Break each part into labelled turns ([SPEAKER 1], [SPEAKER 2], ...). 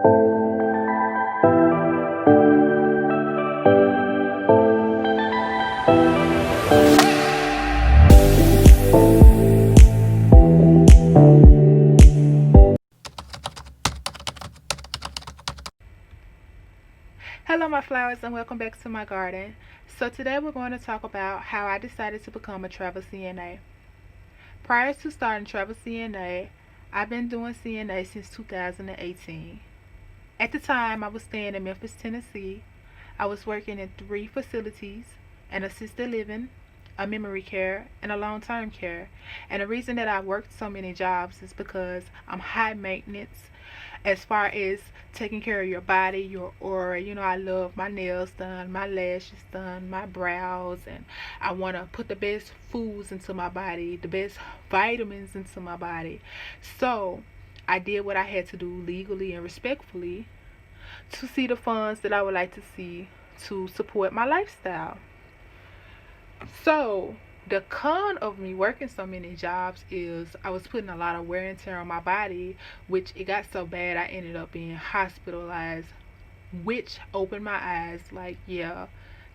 [SPEAKER 1] Hello my flowers and welcome back to my garden. So today we're going to talk about how I decided to become a travel CNA. Prior to starting travel CNA, I've been doing CNA since 2018. At the time I was staying in Memphis, Tennessee. I was working in 3 facilities: an assisted living, a memory care, and a long-term care. And the reason that I worked so many jobs is because I'm high maintenance as far as taking care of your body, your aura. I love my nails done, my lashes done, my brows, and I want to put the best foods into my body, the best vitamins into my body. So I did what I had to do legally and respectfully to see the funds that I would like to see to support my lifestyle. So the con of me working so many jobs is I was putting a lot of wear and tear on my body, which it got so bad I ended up being hospitalized, which opened my eyes like, yeah,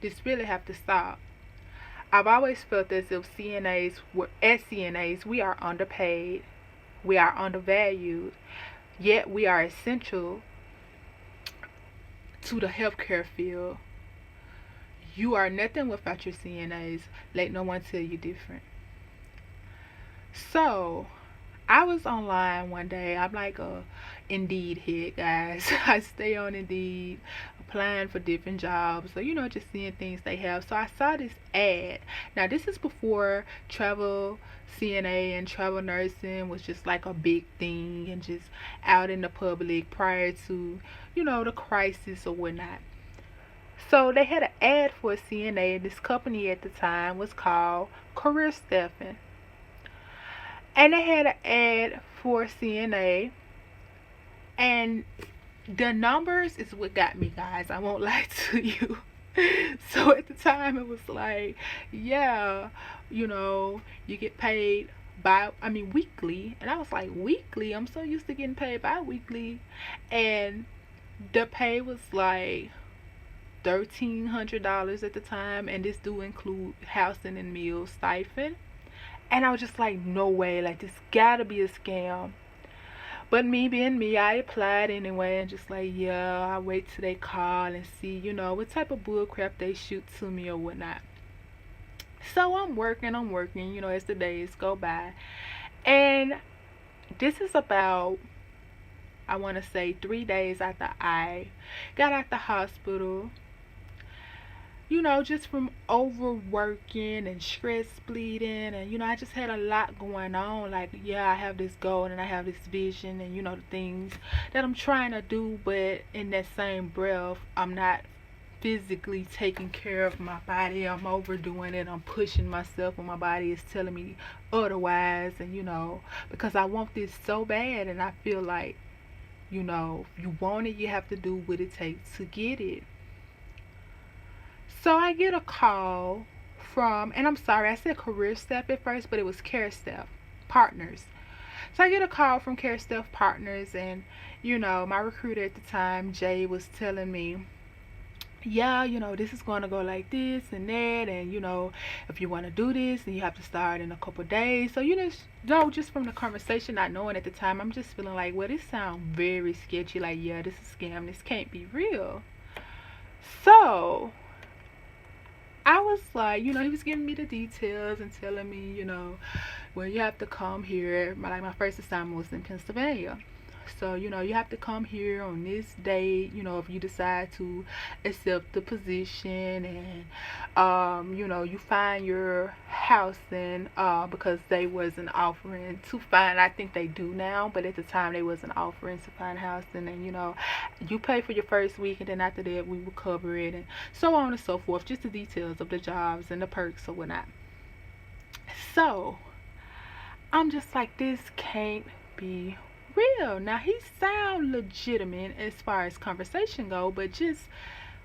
[SPEAKER 1] this really have to stop. I've always felt as if as CNAs, we are underpaid, we are undervalued, yet we are essential to the healthcare field. You are nothing without your CNAs. Let no one tell you different. So, I was online one day. I'm like a Indeed hit, guys. I stay on Indeed, applying for different jobs. So, just seeing things they have. So, I saw this ad. Now, this is before travel CNA and travel nursing was just like a big thing and just out in the public prior to, the crisis or whatnot. So they had an ad for a CNA. This company at the time was called Career Staffing. And they had an ad for CNA. And the numbers is what got me, guys. I won't lie to you. So at the time it was like, yeah, you get paid weekly. And I was like, weekly? I'm so used to getting paid bi-weekly. And the pay was like $1,300 at the time, and this do include housing and meals stipend. And I was just like, no way, like this gotta be a scam. But me being me, I applied anyway and just like, yeah, I wait till they call and see, what type of bull crap they shoot to me or whatnot. So I'm working, as the days go by. And this is about, I want to say 3 days after I got out the hospital, just from overworking and stress bleeding. And I just had a lot going on. Like, yeah, I have this goal and I have this vision and the things that I'm trying to do, but in that same breath I'm not physically taking care of my body. I'm overdoing it. I'm pushing myself when my body is telling me otherwise. And because I want this so bad, and I feel like you want it, you have to do what it takes to get it. So I get a call from, and I'm sorry, I said Career Staff at first, but it was Care Staff Partners. So I get a call from Care Staff Partners, and my recruiter at the time, Jay, was telling me, yeah, this is going to go like this and that, and if you want to do this, then you have to start in a couple days. So just from the conversation, not knowing at the time, I'm just feeling like, well, this sounds very sketchy. Like, yeah, this is a scam. This can't be real. So I was like, he was giving me the details and telling me, well, you have to come here. My first assignment was in Pennsylvania. So, you have to come here on this date, if you decide to accept the position. And, you find your housing, because they wasn't offering to find, I think they do now, but at the time they wasn't offering to find housing. And, you pay for your first week, and then after that we will cover it, and so on and so forth. Just the details of the jobs and the perks or whatnot. So, I'm just like, this can't be real. Now he sound legitimate as far as conversation go, but just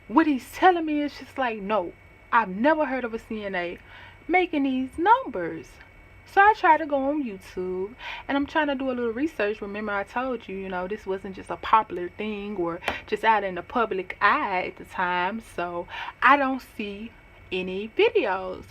[SPEAKER 1] what he's telling me is just like, no, I've never heard of a CNA making these numbers. So I tried to go on YouTube and I'm trying to do a little research. Remember I told you, this wasn't just a popular thing or just out in the public eye at the time. So I don't see any videos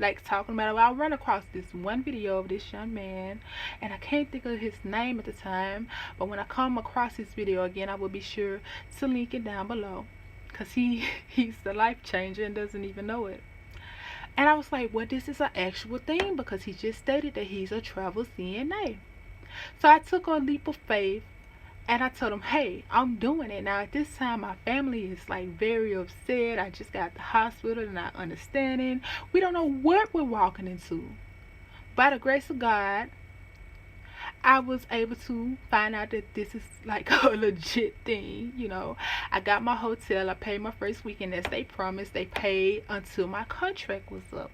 [SPEAKER 1] like talking about it. I'll run across this one video of this young man and I can't think of his name at the time, but when I come across his video again, I will be sure to link it down below, because he's the life changer and doesn't even know it. And I was like, well, this is an actual thing, because he just stated that he's a travel CNA. So I took a leap of faith and I told him, hey, I'm doing it. Now at this time, my family is like very upset. I just got the hospital and not understanding. We don't know what we're walking into. By the grace of God, I was able to find out that this is like a legit thing. I got my hotel. I paid my first weekend as they promised. They paid until my contract was up.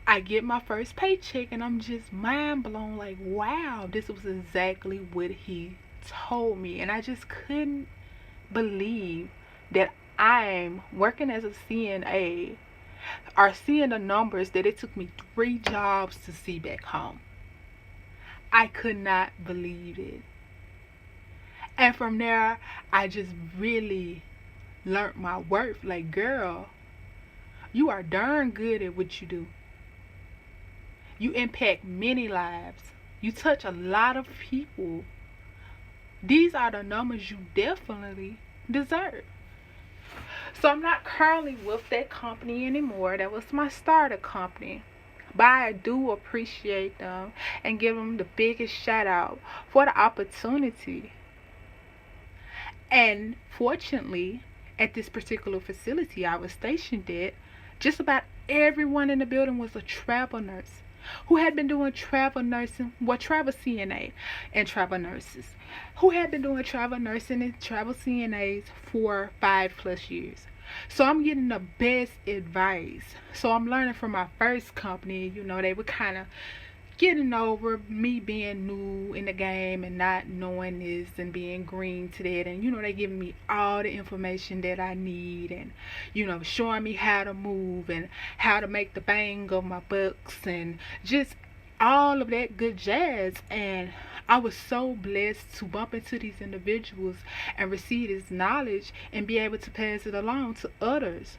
[SPEAKER 1] I get my first paycheck and I'm just mind blown, like, wow, this was exactly what he told me. And I just couldn't believe that I'm working as a CNA or seeing the numbers that it took me 3 jobs to see back home. I could not believe it. And from there, I just really learned my worth. Like, girl, you are darn good at what you do. You impact many lives. You touch a lot of people. These are the numbers you definitely deserve. So I'm not currently with that company anymore. That was my starter company. But I do appreciate them and give them the biggest shout out for the opportunity. And fortunately, at this particular facility I was stationed at, just about everyone in the building was a travel nurse who had been doing travel nursing, travel CNA and travel nurses, who had been doing travel nursing and travel CNAs for 5+ years. So I'm getting the best advice. So I'm learning from my first company. They were kind of getting over me being new in the game and not knowing this and being green to that, and they giving me all the information that I need, and showing me how to move and how to make the bang of my bucks and just all of that good jazz. And I was so blessed to bump into these individuals and receive this knowledge and be able to pass it along to others.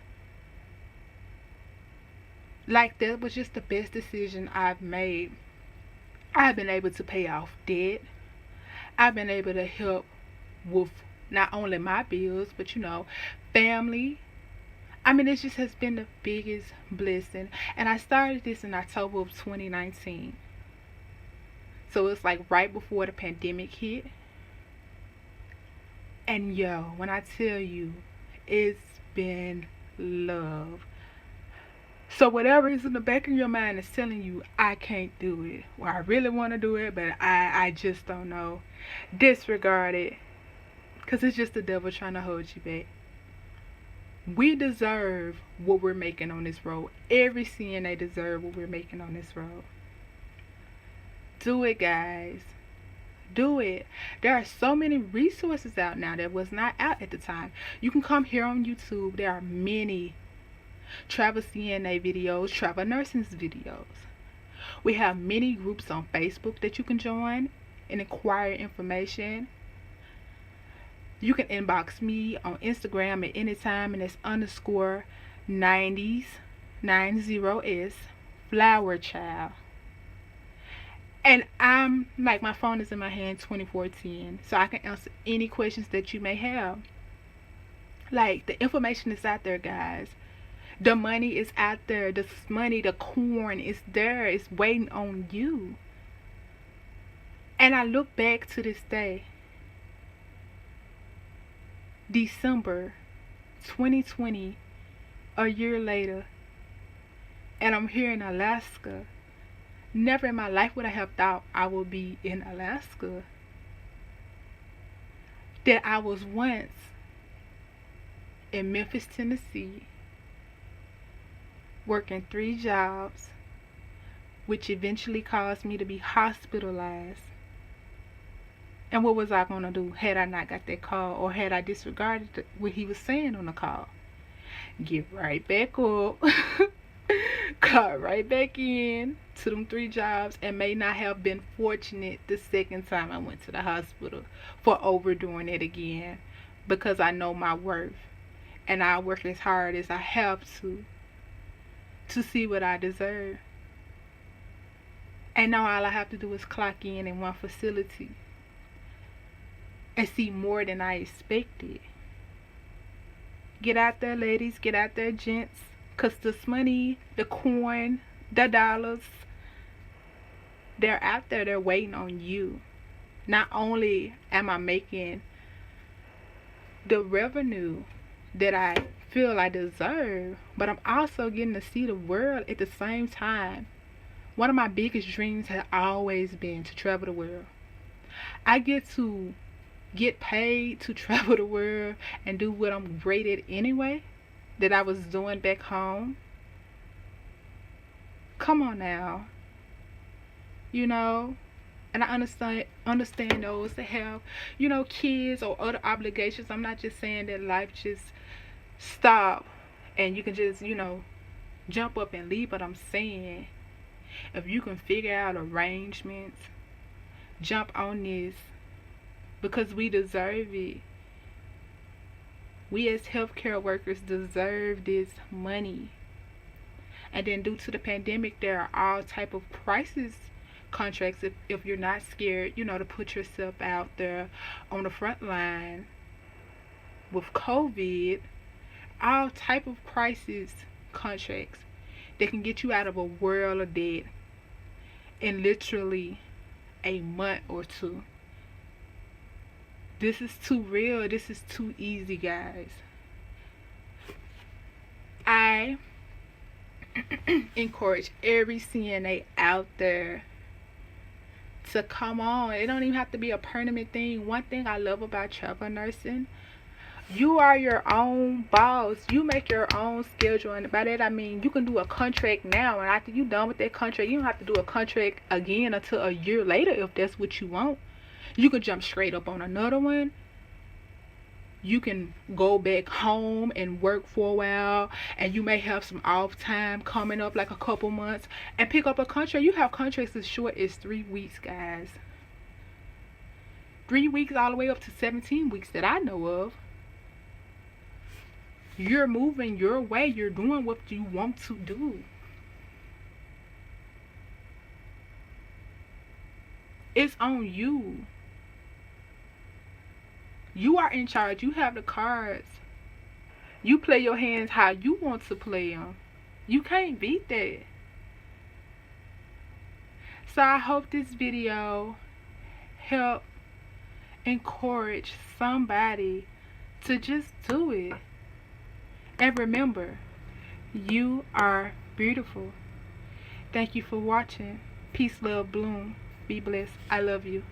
[SPEAKER 1] Like, that was just the best decision I've made. I've been able to pay off debt. I've been able to help with not only my bills, but family. I mean, it just has been the biggest blessing. And I started this in October of 2019. So it's like right before the pandemic hit. And yo, when I tell you, it's been love. So whatever is in the back of your mind is telling you, I can't do it, or I really want to do it, but I just don't know, disregard it, because it's just the devil trying to hold you back. We deserve what we're making on this road. Every CNA deserves what we're making on this road. Do it, guys. Do it. There are so many resources out now that was not out at the time. You can come here on YouTube. There are many travel CNA videos, travel nursing videos. We have many groups on Facebook that you can join and inquire information. You can inbox me on Instagram at any time, and it's _90s flower child. And I'm like, my phone is in my hand 24/10, so I can answer any questions that you may have. Like, the information is out there, guys. The money is out there. The money, the corn is there. It's waiting on you. And I look back to this day, December 2020, a year later, and I'm here in Alaska. Never in my life would I have thought I would be in Alaska. That I was once in Memphis, Tennessee, working 3 jobs, which eventually caused me to be hospitalized. And what was I going to do had I not got that call, or had I disregarded what he was saying on the call? Get right back up Got right back in to them 3 jobs and may not have been fortunate the second time I went to the hospital for overdoing it again, because I know my worth and I work as hard as I have to see what I deserve. And now all I have to do is clock in one facility and see more than I expected. Get out there, ladies. Get out there, gents. Because this money, the coin, the dollars, they're out there. They're waiting on you. Not only am I making the revenue that I feel I deserve, but I'm also getting to see the world at the same time. One of my biggest dreams has always been to travel the world. I get to get paid to travel the world and do what I'm great at anyway, that I was doing back home. Come on now. You know, and I understand those that have, kids or other obligations. I'm not just saying that life just stop and you can just, jump up and leave, but I'm saying if you can figure out arrangements, jump on this, because we deserve it. We as healthcare workers deserve this money. And then due to the pandemic, there are all type of crisis contracts if you're not scared, to put yourself out there on the front line with COVID. All type of crisis contracts that can get you out of a world of debt in literally a month or two. This is too real. This is too easy, guys. I encourage every CNA out there to come on. It don't even have to be a permanent thing. One thing I love about travel nursing, you are your own boss. You make your own schedule, and by that I mean you can do a contract now, and after you done with that contract, you don't have to do a contract again until a year later if that's what you want. You could jump straight up on another one. You can go back home and work for a while, and you may have some off time coming up, like a couple months, and pick up a contract. You have contracts as short as 3 weeks, guys. 3 weeks all the way up to 17 weeks that I know of. You're moving your way. You're doing what you want to do. It's on you. You are in charge. You have the cards. You play your hands how you want to play them. You can't beat that. So I hope this video helped encourage somebody to just do it. And remember, you are beautiful. Thank you for watching. Peace, love, bloom. Be blessed. I love you.